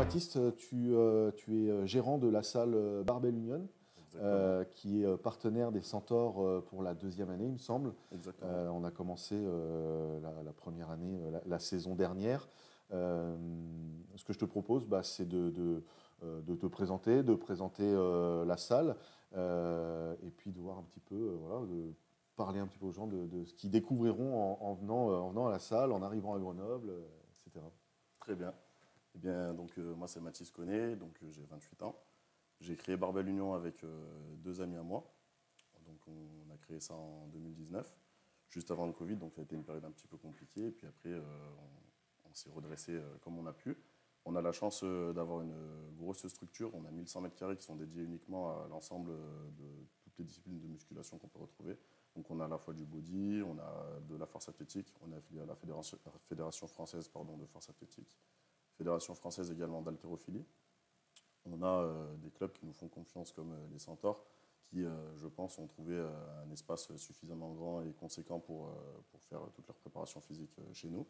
Baptiste, tu es gérant de la salle Barbell Union, qui est partenaire des Centaures pour la deuxième année, il me semble. Exactement. On a commencé la première année, la saison dernière. Ce que je te propose, c'est de te présenter, la salle, et puis de voir un petit peu, voilà, de parler un petit peu aux gens de ce qu'ils découvriront en venant à la salle, en arrivant à Grenoble, etc. Très bien. Eh bien, donc, moi, c'est Mathis Connet, donc j'ai 28 ans. J'ai créé Barbell Union avec deux amis à moi. Donc, on a créé ça en 2019, juste avant le Covid, donc ça a été une période un petit peu compliquée. Et puis après, on s'est redressé comme on a pu. On a la chance d'avoir une grosse structure. On a 1100 mètres carrés qui sont dédiés uniquement à l'ensemble de toutes les disciplines de musculation qu'on peut retrouver. Donc on a à la fois du body, on a de la force athlétique, on est affilié à la Fédération française de force athlétique, Fédération française également d'haltérophilie. On a des clubs qui nous font confiance comme les Centaures, qui, je pense, ont trouvé un espace suffisamment grand et conséquent pour faire toute leur préparation physique chez nous.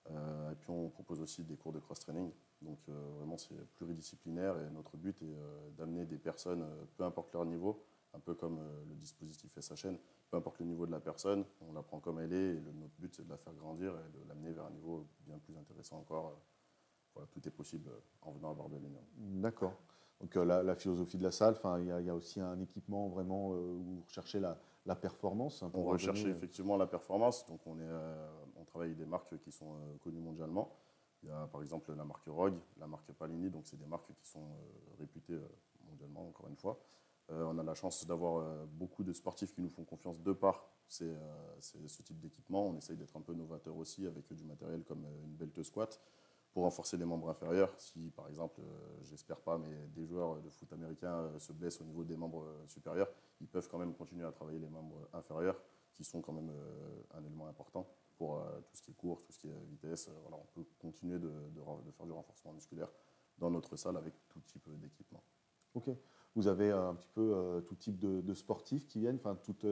Et puis on propose aussi des cours de cross-training. Donc vraiment c'est pluridisciplinaire et notre but est d'amener des personnes, peu importe leur niveau, un peu comme le dispositif SHN, peu importe le niveau de la personne, on la prend comme elle est et notre but c'est de la faire grandir et de l'amener vers un niveau bien plus intéressant encore. Voilà, tout est possible en venant à Barbell Union. D'accord. Donc la philosophie de la salle, il y a aussi un équipement vraiment où vous recherchez la performance. On recherche effectivement la performance. Donc on travaille avec des marques qui sont connues mondialement. Il y a par exemple la marque Rogue, la marque Palini. Donc c'est des marques qui sont réputées mondialement, encore une fois. On a la chance d'avoir beaucoup de sportifs qui nous font confiance de par ce type d'équipement. On essaye d'être un peu novateur aussi avec du matériel comme une belt squat pour renforcer les membres inférieurs. Si, par exemple, j'espère pas, mais des joueurs de foot américains se blessent au niveau des membres supérieurs, ils peuvent quand même continuer à travailler les membres inférieurs, qui sont quand même un élément important pour tout ce qui est course, tout ce qui est vitesse. Voilà, on peut continuer de faire du renforcement musculaire dans notre salle avec tout type d'équipement. Ok. Vous avez un petit peu tout type de sportifs qui viennent, toute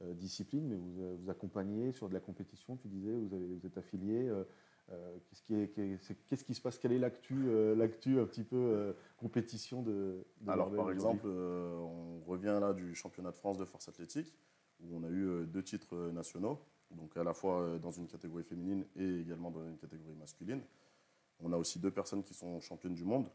discipline, mais vous accompagnez sur de la compétition, tu disais, vous êtes affilié. Qu'est-ce qui se passe? Quelle est l'actu un petit peu compétition de Alors Barbell par aujourd'hui? exemple, on revient là du championnat de France de force athlétique, où on a eu deux titres nationaux, donc à la fois dans une catégorie féminine et également dans une catégorie masculine. On a aussi deux personnes qui sont championnes du monde.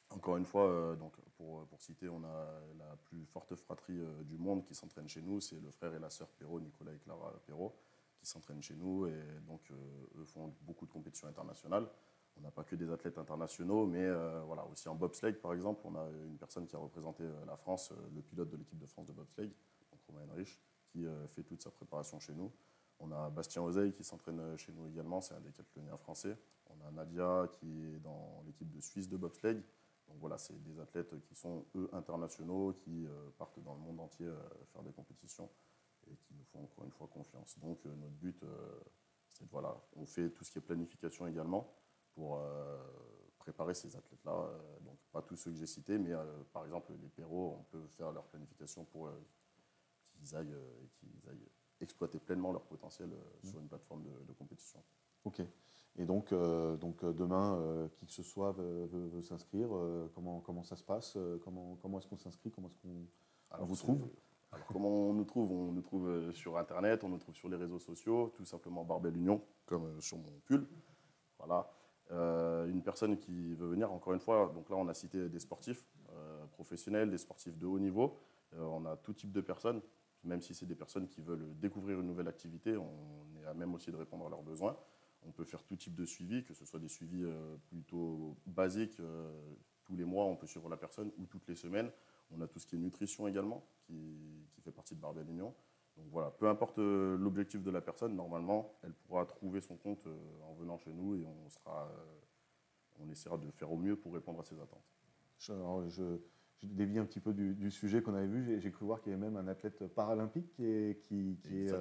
Encore une fois, donc pour citer, on a la plus forte fratrie du monde qui s'entraîne chez nous, c'est le frère et la sœur Perrault, Nicolas et Clara Perrault, qui s'entraînent chez nous et donc eux font beaucoup de compétitions internationales. On n'a pas que des athlètes internationaux, mais voilà, aussi en bobsleigh par exemple, on a une personne qui a représenté la France, le pilote de l'équipe de France de bobsleigh, donc Romain Henrich, qui fait toute sa préparation chez nous. On a Bastien Ozeille qui s'entraîne chez nous également, c'est un des cathloniens français. On a Nadia qui est dans l'équipe de Suisse de bobsleigh. Donc voilà, c'est des athlètes qui sont, eux, internationaux, qui partent dans le monde entier faire des compétitions et qui nous font encore une fois confiance. Donc notre but, c'est de, voilà, on fait tout ce qui est planification également pour préparer ces athlètes-là. Donc pas tous ceux que j'ai cités, mais par exemple les Perrault, on peut faire leur planification pour qu'ils aillent exploiter pleinement leur potentiel sur une plateforme de compétition. Ok. Et donc demain, qui que ce soit veut s'inscrire, comment ça se passe? Comment est-ce qu'on s'inscrit? Comment est-ce qu'on vous trouve? Alors comment on nous trouve? On nous trouve sur Internet, on nous trouve sur les réseaux sociaux, tout simplement Barbell Union, comme sur mon pull. Voilà. Une personne qui veut venir, encore une fois, donc là on a cité des sportifs professionnels, des sportifs de haut niveau. On a tout type de personnes, même si c'est des personnes qui veulent découvrir une nouvelle activité, on est à même aussi de répondre à leurs besoins. On peut faire tout type de suivi, que ce soit des suivis plutôt basiques, tous les mois on peut suivre la personne, ou toutes les semaines. On a tout ce qui est nutrition également, qui fait partie de Barbell Union. Donc voilà, peu importe l'objectif de la personne, normalement, elle pourra trouver son compte en venant chez nous et on essaiera de faire au mieux pour répondre à ses attentes. Je dévie un petit peu du sujet qu'on avait vu. J'ai cru voir qu'il y avait même un athlète paralympique qui est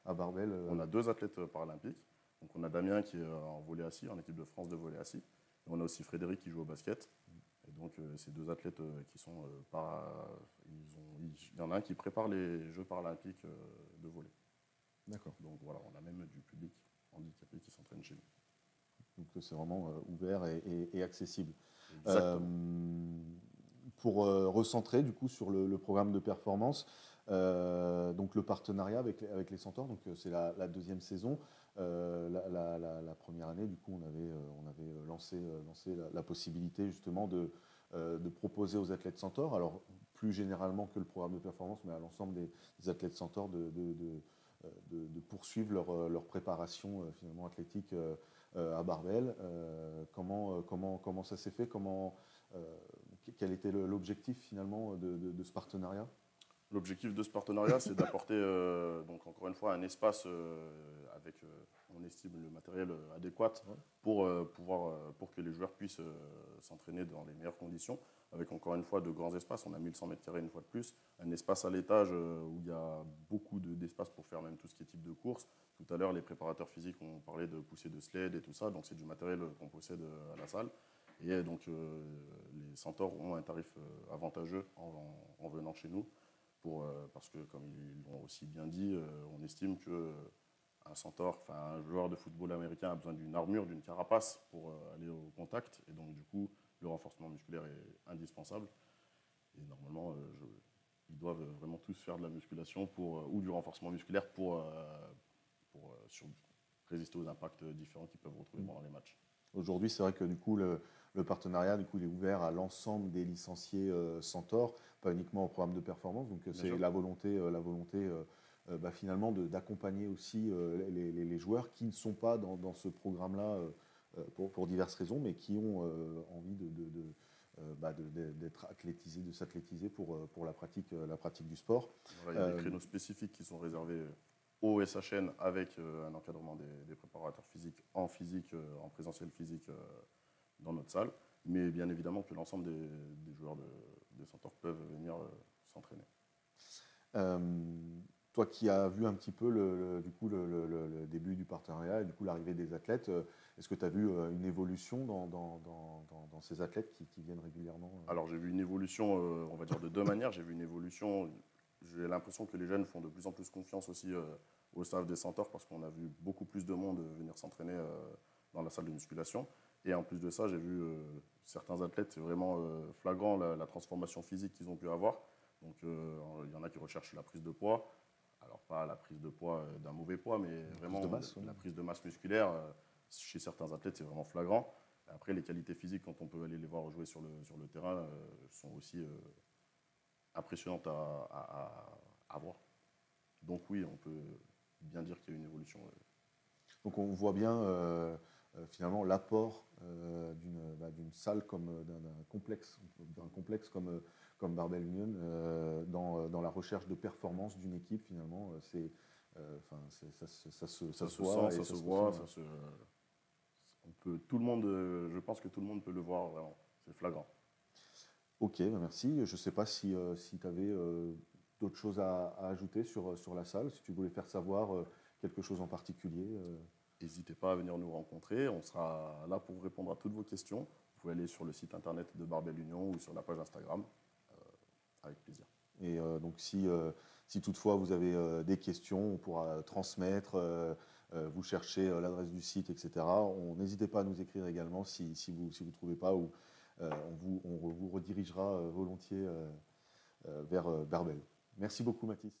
à Barbell. On a deux athlètes paralympiques. Donc on a Damien qui est en volley assis, en équipe de France de volley assis. Et on a aussi Frédéric qui joue au basket. Et donc ces deux athlètes qui sont il y en a un qui prépare les Jeux paralympiques de volley. D'accord. Donc voilà, on a même du public handicapé qui s'entraîne chez nous. Donc c'est vraiment ouvert et accessible. Exactement. Pour recentrer du coup sur le programme de performance, donc le partenariat avec les Centaures, donc c'est la deuxième saison. La première année, du coup, on avait lancé la possibilité justement de proposer aux athlètes Centaures, alors plus généralement que le programme de performance, mais à l'ensemble des athlètes Centaures de poursuivre leur préparation finalement athlétique à Barbel. Comment ça s'est fait? Quel était l'objectif finalement de ce partenariat? L'objectif de ce partenariat, c'est d'apporter, donc encore une fois, un espace avec, on estime, le matériel adéquat pour, pour que les joueurs puissent s'entraîner dans les meilleures conditions, avec encore une fois de grands espaces. On a 1100 mètres carrés une fois de plus, un espace à l'étage où il y a beaucoup d'espace pour faire même tout ce qui est type de course. Tout à l'heure, les préparateurs physiques ont parlé de poussée de sled et tout ça, donc c'est du matériel qu'on possède à la salle. Et donc les Centaures ont un tarif avantageux en venant chez nous. Parce que, comme ils l'ont aussi bien dit, on estime qu'un centaure, enfin un joueur de football américain a besoin d'une armure, d'une carapace pour aller au contact. Et donc, du coup, le renforcement musculaire est indispensable. Et normalement, ils doivent vraiment tous faire de la musculation ou du renforcement musculaire pour résister aux impacts différents qu'ils peuvent retrouver pendant les matchs. Aujourd'hui, c'est vrai que du coup, le partenariat du coup, il est ouvert à l'ensemble des licenciés Centaure, pas uniquement au programme de performance. Donc, c'est la volonté finalement d'accompagner aussi les joueurs qui ne sont pas dans ce programme-là pour diverses raisons, mais qui ont envie d'être athlétisés, de s'athlétiser pour la pratique du sport. Voilà, il y a des créneaux spécifiques qui sont réservés au SHN avec un encadrement des préparateurs physiques, en présentiel physique dans notre salle. Mais bien évidemment que l'ensemble des joueurs de Centaure peuvent venir s'entraîner. Toi qui as vu un petit peu le début du partenariat et du coup l'arrivée des athlètes, est-ce que tu as vu une évolution dans ces athlètes qui viennent régulièrement Alors j'ai vu une évolution, on va dire de deux manières. J'ai vu une évolution, j'ai l'impression que les jeunes font de plus en plus confiance aussi au staff des Centaures parce qu'on a vu beaucoup plus de monde venir s'entraîner dans la salle de musculation. Et en plus de ça, j'ai vu certains athlètes, c'est vraiment flagrant la transformation physique qu'ils ont pu avoir. Donc il y en a qui recherchent la prise de poids. Alors pas la prise de poids d'un mauvais poids, mais vraiment la prise de masse musculaire. Chez certains athlètes, c'est vraiment flagrant. Après, les qualités physiques, quand on peut aller les voir jouer sur le terrain, sont aussi impressionnantes à voir. Donc oui, on peut bien dire qu'il y a une évolution. Donc on voit bien finalement l'apport d'une salle d'un complexe comme Barbell Union dans la recherche de performance d'une équipe finalement. Ça se voit. Tout le monde, je pense que tout le monde peut le voir vraiment. C'est flagrant. Ok, merci. Je ne sais pas si tu avais d'autres choses à ajouter sur la salle, si tu voulais faire savoir quelque chose en particulier. N'hésitez pas à venir nous rencontrer. On sera là pour répondre à toutes vos questions. Vous pouvez aller sur le site internet de Barbell Union ou sur la page Instagram. Avec plaisir. Et donc, si toutefois vous avez des questions, on pourra transmettre, vous cherchez l'adresse du site, etc. N'hésitez pas à nous écrire également si vous ne trouvez pas, ou on vous redirigera volontiers vers Barbell. Merci beaucoup, Mathis.